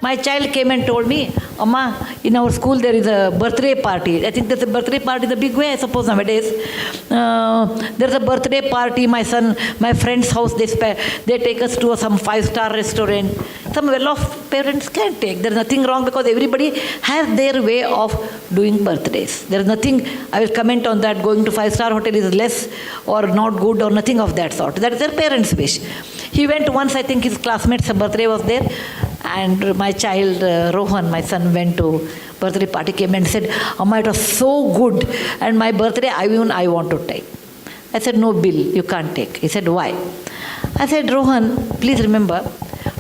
My child came and told me, Amma, in our school there is a birthday party. I think there's a birthday party in a big way, I suppose nowadays. There's a birthday party, my friend's house, they take us to some 5-star restaurant. Some well-off parents can take. There's nothing wrong because everybody has their way of doing birthdays. There's nothing, I will comment on that, going to 5-star hotel is less or not good or nothing of that sort. That is their parents' wish. He went once, I think his classmate's birthday was there, and my child, Rohan, my son, went to birthday party, came and said, Amma, it was so good, and my birthday, I want to take. I said, no bill, you can't take. He said, why? I said, Rohan, please remember,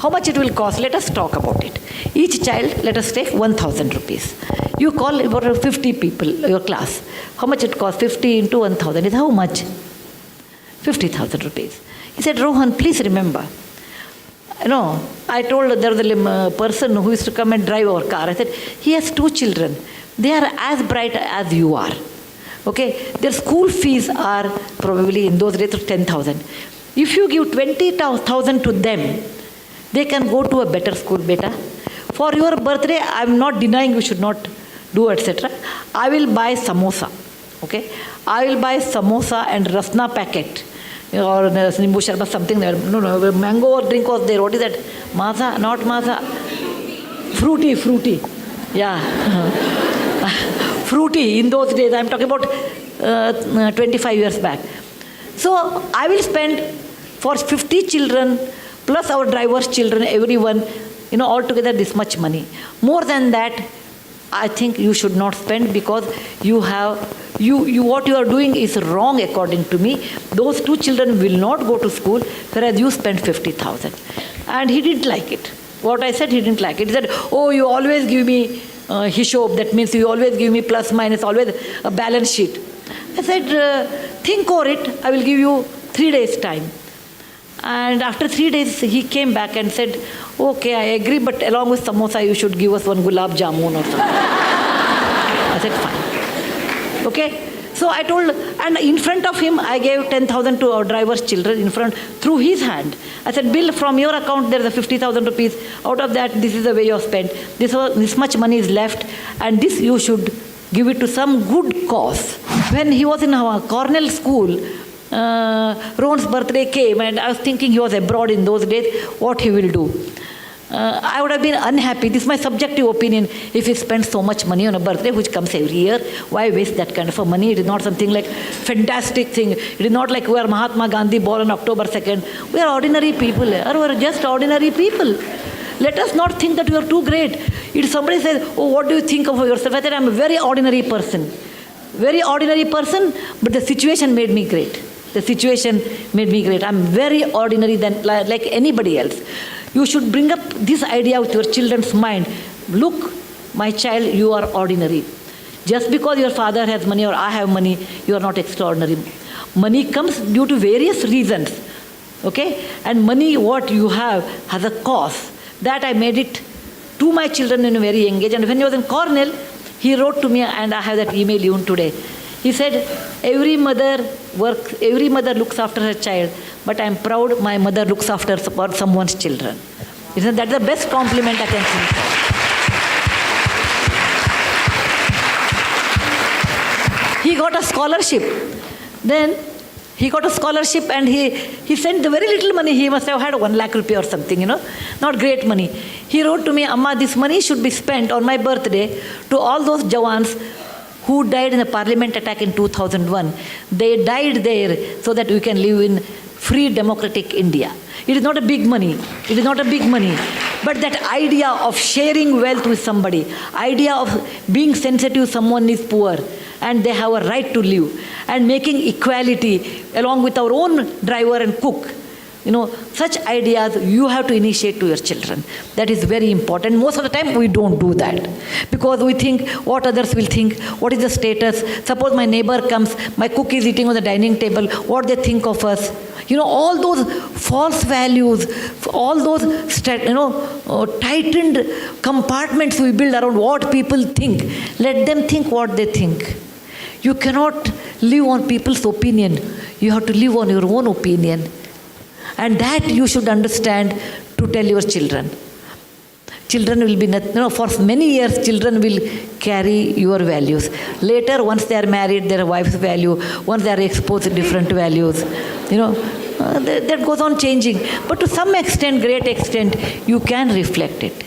how much it will cost, let us talk about it. Each child, let us take 1,000 rupees. You call about 50 people, your class. How much it costs? 50 into 1,000 is how much? 50,000 rupees. He said, Rohan, please remember. I told there was a person who used to come and drive our car. I said, he has 2 children. They are as bright as you are. Okay? Their school fees are probably in those days 10,000. If you give 20,000 to them, they can go to a better school, beta. For your birthday, I am not denying you should not do, etc. I will buy samosa. Okay? I will buy samosa and rasna packet. Or nimbu sharbat, something there. No, mango drink was there. What is that? Maza, not maza. Fruity. Yeah. Fruity in those days. I am talking about 25 years back. So I will spend for 50 children plus our driver's children, everyone, altogether this much money. More than that, I think you should not spend because what you are doing is wrong according to me. Those 2 children will not go to school, whereas you spend 50,000. And he didn't like it. What I said, he didn't like it. He said, oh, you always give me hishob. That means you always give me plus, minus, always a balance sheet. I said, think over it. I will give you 3 days time. And after 3 days, he came back and said, okay, I agree, but along with samosa, you should give us one gulab jamun or something. I said, fine. Okay? So I told, and in front of him, I gave 10,000 to our driver's children in front, through his hand. I said, Bill, from your account, there is a 50,000 rupees. Out of that, this is the way you have spent. This much money is left, and this you should give it to some good cause. When he was in our Cornell school, Ron's birthday came, and I was thinking he was abroad in those days, what he will do. I would have been unhappy. This is my subjective opinion. If he spends so much money on a birthday, which comes every year, why waste that kind of a money? It is not something like fantastic thing. It is not like we are Mahatma Gandhi born on October 2nd. We are ordinary people, or we are just ordinary people. Let us not think that we are too great. If somebody says, oh, what do you think of yourself? I said, I am a very ordinary person. Very ordinary person, but the situation made me great. The situation made me great. I'm very ordinary than like anybody else. You should bring up this idea with your children's mind. Look, my child, you are ordinary. Just because your father has money or I have money, you are not extraordinary. Money comes due to various reasons. Okay? And money, what you have, has a cost. That I made it to my children in a very young age. And when he was in Cornell, he wrote to me, and I have that email even today. He said, every mother looks after her child, but I am proud my mother looks after someone's children. That's the best compliment I can think of. He got a scholarship. Then he got a scholarship, and he sent the very little money. He must have had 1 lakh rupee or something, not great money. He wrote to me, Amma, this money should be spent on my birthday to all those Jawans who died in the parliament attack in 2001. They died there so that we can live in free democratic India. It is not a big money. It is not a big money. But that idea of sharing wealth with somebody, idea of being sensitive someone is poor and they have a right to live, and making equality along with our own driver and cook. Such ideas you have to initiate to your children. That is very important. Most of the time we don't do that because we think what others will think, what is the status. Suppose my neighbor comes, my cook is eating on the dining table, what they think of us. All those false values, all those tightened compartments we build around what people think. Let them think what they think. You cannot live on people's opinion. You have to live on your own opinion. And that you should understand to tell your children. Children will be, for many years, children will carry your values. Later, once they are married, their wife's value, once they are exposed to different values, that goes on changing. But to some extent, great extent, you can reflect it.